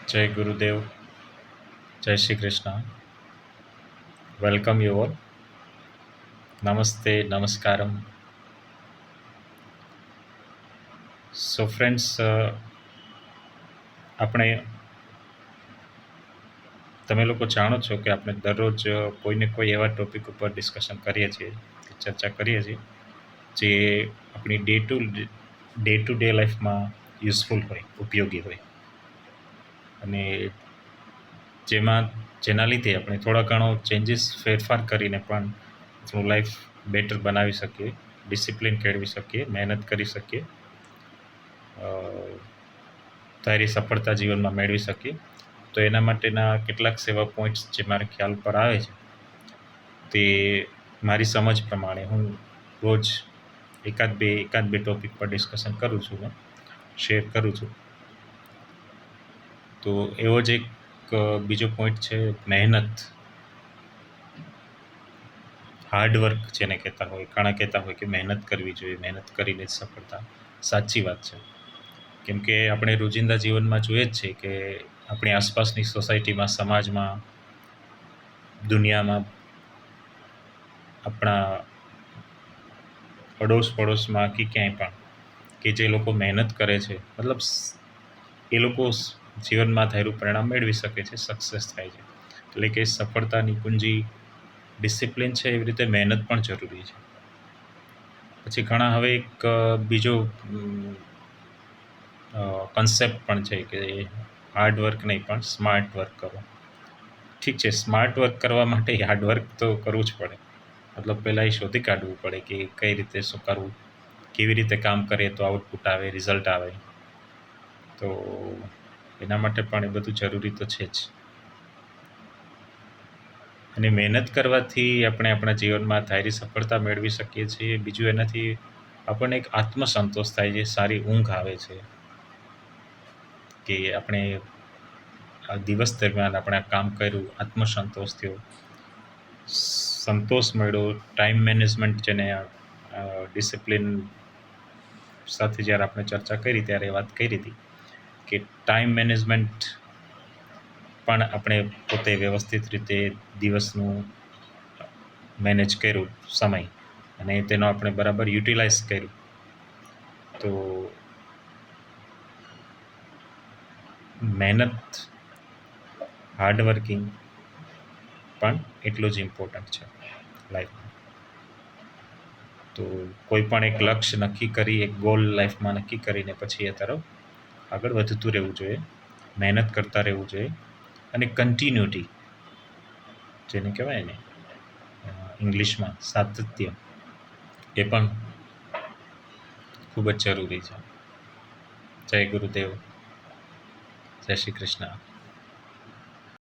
જય ગુરુદેવ, જય Shri Krishna. Welcome you all. નમસ્તે, નમસ્કારમ. સો ફ્રેન્ડ્સ, આપણે તમે લોકો જાણો છો કે આપણે દરરોજ કોઈને કોઈ એવા ટોપિક ઉપર ડિસ્કશન કરીએ છીએ, ચર્ચા કરીએ છીએ જે આપણી ડે ટુ ડે લાઈફમાં યુઝફુલ હોય, ઉપયોગી હોય, અને જેના લીધે આપણે થોડા ઘણો ચેન્જીસ ફેરફાર કરીને પણ આપણું લાઈફ બેટર બનાવી શકીએ, ડિસિપ્લિન કેળવી શકીએ, મહેનત કરી શકીએ, સારી સફળતા જીવનમાં મેળવી શકીએ. તો એના માટેના કેટલાક સેવા પોઈન્ટ્સ જે મારા ખ્યાલ પર આવે છે તે મારી સમજ પ્રમાણે હું રોજ એકાદ બે ટોપિક પર ડિસ્કશન કરું છું ને શેર કરું છું. તો એવો જ એક બીજો પોઈન્ટ છે મહેનત. હાર્ડવર્ક જેને કહેતા હોય, ઘણા કહેતા હોય કે મહેનત કરવી જોઈએ, મહેનત કરીને જ સફળતા. સાચી વાત છે, કેમ કે આપણે રોજિંદા જીવનમાં જોઈએ જ છે કે આપણી આસપાસની સોસાયટીમાં, સમાજમાં, દુનિયામાં, આપણા અડોશ પડોશમાં કે ક્યાંય પણ કે જે લોકો મહેનત કરે છે, મતલબ એ લોકો જીવનમાં ધાર્યું પરિણામ મેળવી શકે છે, સક્સેસ થાય છે. એટલે કે સફળતાની કુંજી ડિસિપ્લિન છે, એવી રીતે મહેનત પણ જરૂરી છે. પછી ઘણા હવે એક બીજો કન્સેપ્ટ પણ છે કે હાર્ડવર્ક નહીં પણ સ્માર્ટ વર્ક કરો. ઠીક છે, સ્માર્ટ વર્ક કરવા માટે હાર્ડવર્ક તો કરવું જ પડે. મતલબ પહેલાં એ શોધી કાઢવું પડે કે કઈ રીતે શું કરવું, કેવી રીતે કામ કરીએ તો આઉટપુટ આવે, રિઝલ્ટ આવે. તો એના માટે પણ એ બધું જરૂરી તો છે જ. અને મહેનત કરવાથી આપણે આપણા જીવનમાં ધારી સફળતા મેળવી શકીએ છીએ. બીજું એનાથી આપણને એક આત્મસંતોષ થાય છે, સારી ઊંઘ આવે છે કે આપણે આ દિવસ દરમિયાન આપણે આ કામ કર્યું, આત્મસંતોષ થયો, સંતોષ મળ્યો, ટાઈમ મેનેજમેન્ટ જેને ડિસિપ્લિન સાથે જ્યારે આપણે ચર્ચા કરી ત્યારે વાત કરી હતી કે ટાઈમ મેનેજમેન્ટ પણ આપણે પોતે વ્યવસ્થિત રીતે દિવસનું મેનેજ કર્યું સમય, અને તેનો આપણે બરાબર યુટિલાઇઝ કર્યું, તો મહેનત, હાર્ડવર્કિંગ પણ એટલું જ ઇમ્પોર્ટન્ટ છે લાઈફમાં. તો કોઈ પણ એક લક્ષ્ય નક્કી કરી, એક ગોલ લાઈફમાં નક્કી કરીને પછી એ તરફ આગળ વધતું રહેવું જોઈએ, મહેનત કરતા રહેવું જોઈએ, અને કન્ટિન્યુટી જેને કહેવાય ને ઇંગ્લિશમાં સાતત્ય, એ પણ ખૂબ જ જરૂરી છે. જય ગુરુદેવ, જય શ્રી કૃષ્ણ.